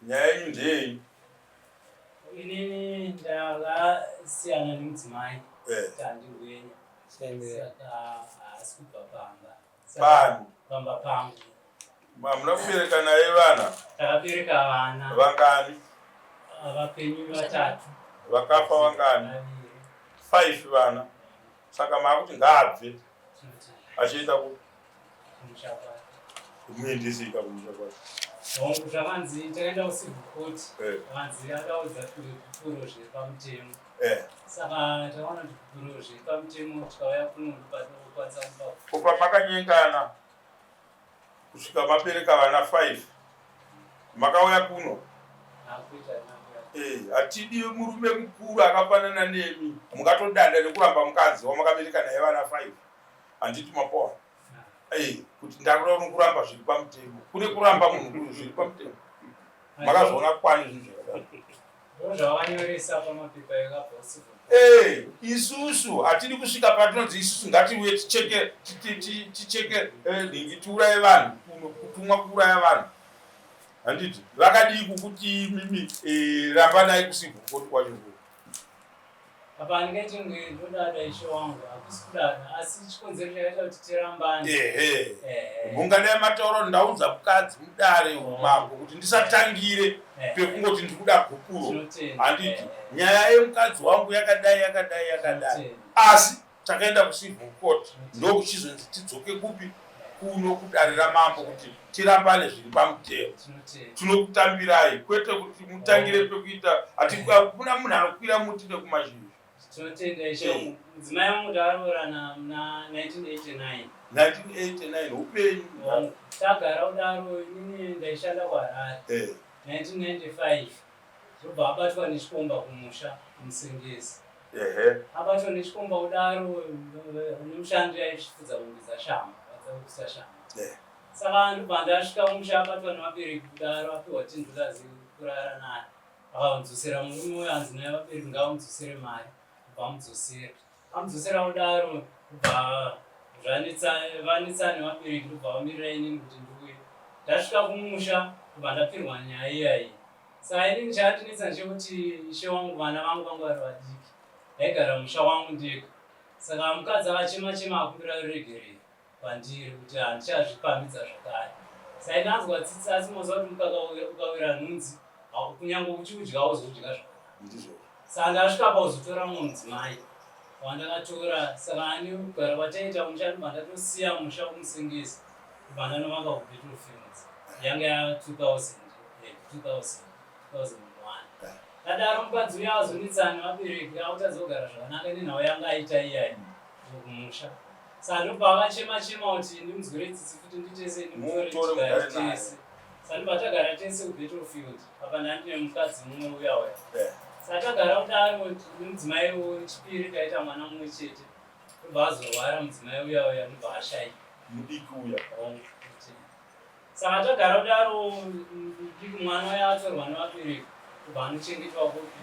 nyaya yenyu ndei inini ndakasiyana nemudzimai tandingwenya saka haasi kubva pamba pangu hamuna kubereka naye vana takabereka vana vangani vapenyu 3 vakafa vangani 5 vana saka maakuti ngaabve achienda kumuendesika kumusha kwake hongu zvakanzi takaenda kucivil court vanzi akaudza kupuro zviri pamutemo saka takaona kuti kupuro zviri pamutemo tikauya kuno padokokwanisa kupa makanyengana kusvika mabereka vana 5 makauya kuno hatidi murume mukuru akafanana nemi mungatodanda nekuramba mukadzi wamakabereka naye vana 5 handiti mapoa kuti ndakuda kuramba zviri pamutemo kune kuramba munhu zviri pamutemo makazoona kwani zvinhu zvavakanyoresa pamapepa ekabhosi isusu hatidi kusvika patinonzi isusu ngatiuye ticheke nhingi tiuraye vanhu kutumwa kuuraya vanhu handiti vakadii kukuti mimi rambanai kusivil court kwacho apa ndingaiti ndodada ishe wangu hakusi kudada asi chikonzero chakaita kuti tirambane mungadai matauro ndaudza mukadzi mudare mako kuti ndisatangire pekungoti ndikuda gupuro handiti nyaya yemukadzi wangu yakadai asi takaenda kucivil court ndokuchizonzi tidzoke kupi kuno kudarira mambo kuti tirambane zviri pamutemo tinokutambirai kwete kuti mutangire pekuita hatikuna munhu anokwira muti nekumazhiri tinotenda ishe mudzimai wangu taroorana muna 1989 upenyu tagara kudaro inini ndaishanda kuharare 1995 zobva abatwa nechikomba kumusha kumusengezi abatwa nechikomba kudaro nemushandi aisvifudza kumbisa shamba adzaukusa shamba saka ndobva ndasvika kumusha abatwa nemabereki kudaro apiwa $10 kurara naye akamudzosera murume uyo anzi naye vabereki ngavamudzosere mari amudzosera kudaro kubva vanetsane vabereki ndobva vamirira inini kuti ndiuye ndasvika kumusha kubva ndapirwa nyaya iyayi saka inini chakatinetsa ndechekuti ishe wangu vana vangu vangu vari vadiki ndaigara musha wangu ndega saka mukadzi akachema akumbira ruregerero pandiri kuti handichazvipamidza zvakare saka inanzwa tsitsi asi moziva kuti mukaka ukawira nhunzi kunyange uchikudya uzodya zvakare saka ndasvika pauzotora mumwe mudzimai wandakatora saka ani kugara kwataita musha ndobva ndatosiya musha kumusengezi kubva ndanovanga kuBattlefields yanga ya 2001 dadaro mukadzi uya azonetsana vabereki akutadza kugara zvakanaka nenhau yanga aita iyayi kumusha saka ndobva akachema kuti ndimudzwire tsitsi kuti nditese ndimutoretese saka ndobva tagara tese kuBattlefield apa ndandine mukadzi mumwe uya saka tagara kudaro nemudzimai wechipiri taita mwana mumwe chete ndobva azorwara mudzimai uya ndobva ashaya mudiki uya saka tagara kudaro diki mwana uya atorwa nevabereki kubva anochengetwa kupi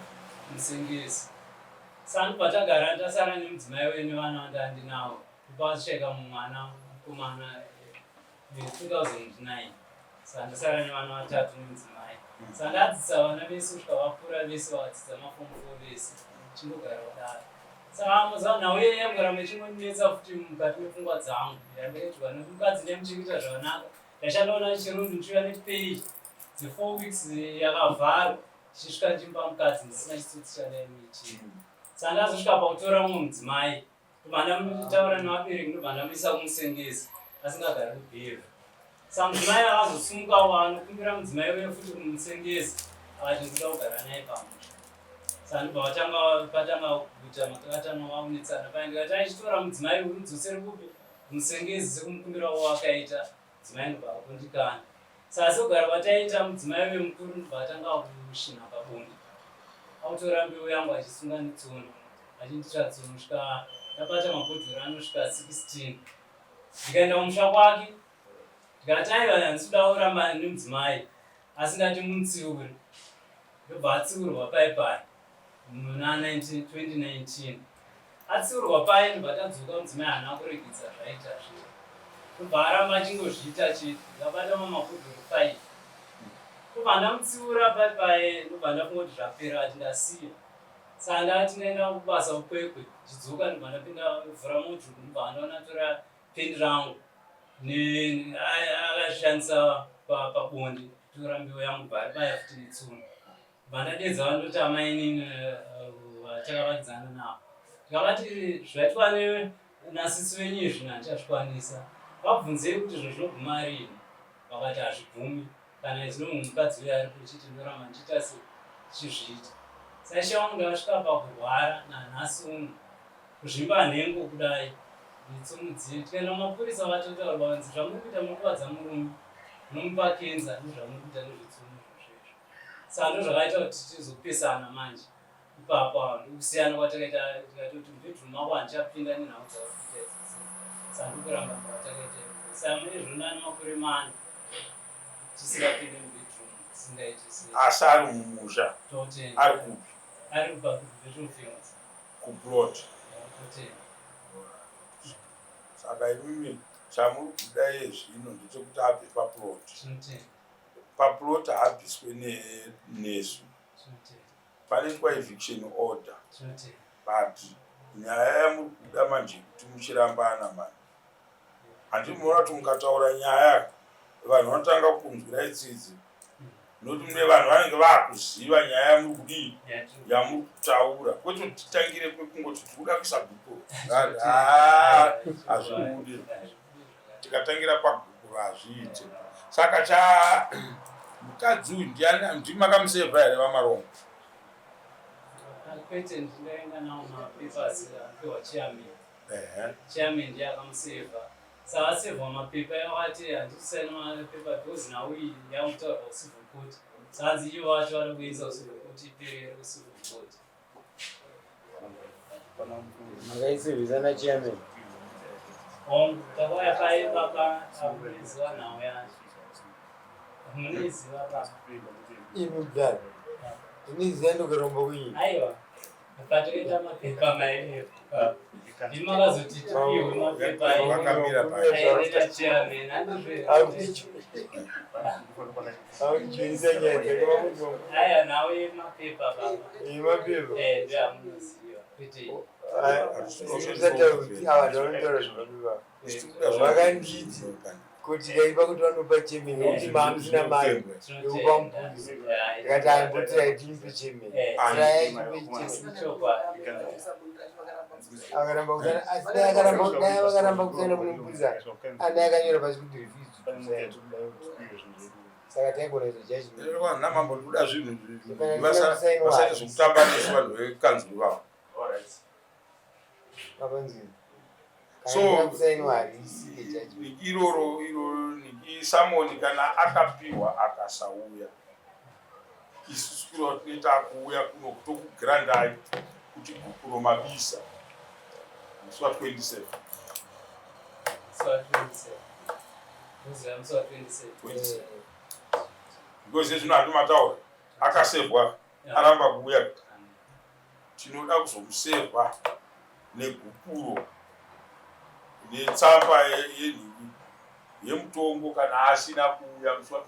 musengezi saka ndobva tagara ndasara nemudzimai wene vana vandandinawo ndobva azvisheka mumwana mukomana 2009 saka ndasara nevana 3 nemudzimai saka ndadzisa vana vese kusvika vakura vese vakadzidza mafomu 4 vese chingogara kudaro saka moziva nhau iye yangoramba ichingonetsa futi mukati mepfungwa dzangu yandaitwa nemukadzi ndaimuchengeta zvakanaka ndachandaona chirundu ndichiuya nepei dze4 weeks yakavhara tichisvika ndichimupa mukadzi ndisina chitsotsi chandaimuitira saka ndazosvika pakutora mumwe mudzimai ndobva ndamutaura nevabereki ndobva ndamuisa kumusengezi asingagari kubhevha saka mudzimai akazosumukawo anokumbira mudzimai uye futi kumusengezi akati ndikuda kugara naye pamusha saka ndobva patanga kuita makakatano vaunetsana pai ndikati aichitora mudzimai uri mudzosere kupi kumusengezi sekumukumbirawo akaita mudzimai ndobva akundikana saka sokugara kwataita mudzimai uye mukuru ndobva atanga kushina pabonde autora mbeu yangu achisunga netsono achinditira tsono svika ndabata mabhodhoro anosvika 16 ndikaenda kumusha kwake ndikati aiva handisuda kuramba nemudzimai asingati muntsiuri ndobva atsiurwa pai muna 2019 atsiurwa pai ndobva tadzoka mudzimai haana kuregedza zvaita zviro ndobva aramba achingozviita chete ndikabata mamabhodhoro 5 ndobva ndamutsiura pai ndobva ndafunga kuti zvapera ati ndasiya. Saka ndati ndaenda kubasa ukwekwe ndidzoka ndobva ndapinda vhura moto ndobva ndaona tora pendi rangu akashandisa pabonde tora mbeu yangu baya futi netsuna. Ndobva ndadedza vandoti amainini vatakavakidzana navo ndikavati zvaitwa nasisi venyu izvi handichazvikwanisa. Vabvunzei kuti izvo zvinoguma rini? Vakati hazvigumi kana izino mukadzi uyo ari kuchiti ndoramba ndichita chizviita. Saisha wangu ndakasvika pakurwara nanhasi uno kuzvimba nhengo kudai nditsumudzire tikaenda mumapurisa vatotaura vanzi zvamuri kuita mukuvadza murume munomupa kenza ndozvamuri kuita nezvitsumu zvozvezvo. Saka ndozvakaita kuti tizopesana manje ipapa ndokusiyana kwatakaita tikati kuti mubhedroom mako handichapinda nenhau dzavakuita idzisi. Saka ndokuramba kwatakaita saka mune zvonani makore mana tisingapinde mubhedroom tisingaiti sei. Asi ari mumusha ari kupi? Ari kubhedroom fields kuplot. Saka imimi chamuri kudai zvino ndechekuti abve paplot. Paplot haabviswe nesu. Panoitwa eviction order. But nyaya yamuri kuda manje kuti muchirambana mani. Handimuona kuti mukataura nyaya vanhu vanotanga kunzwira itsitsi. Nokuti mune vanhu vanenge vakuziva nyaya yamuri kudii yamuri kutaura. Kwete kuti titangire kwekungoti tikuda kuisa gupo. Hazvibudi. Tikatangira pagupo hazviite. Saka mukadzi uyu ndimakamusevha here vamarongo? Kwete ndingaenda nawo mapepasi apiwa chairman. Chairman ndiye akamusevha. Saka asevha mapepa yakati handikusaina mapepa because nauyi yamutaura kucivil court. Saka hanzi ivo vacho vari kuisa kucivil court iperere kucivil court. Makaisevhisana chairman? Takauya pai baba amuneziva nhau yacho. Muneziva baba. Imi kudai. Iniziva ndokaromba kunyika. Aiwa. Patakaita mapepa maeneo. Ndimi makazoti tipiwe mapepa aita chairman. Akuchityisa nyaya dzakavamutongo. Aya nhau yemapepa baba. Mapepa? Ndio amunoziva. Kwete usataura kuti ava ndavanotaura zvamapepa vakanditi kuti kaipa kuti vanopa chairman nokuti mamusina mari yokupa mupurisa ndikati aimbotira timipe chairman akaramba kusana asi dai vakaramba kusaina mune mupurisa ani akanyora pasi kuti refuse saka taigona izo judgment namambokuda zvinhu vasaite zvokutamba nesu vanhu vekanzuru vavo. So iroro Samoni kana akapiwa akasauya isusu kuro tinoita kuuya kuno kutokugrandai kuti gukuro mabisa musi wa27 because zvino handimataura akasevhwa aramba kuuya tinoda kuzomusevha negupuro netsamba yenhiki yemutongo kana asina kuuya musi wa27.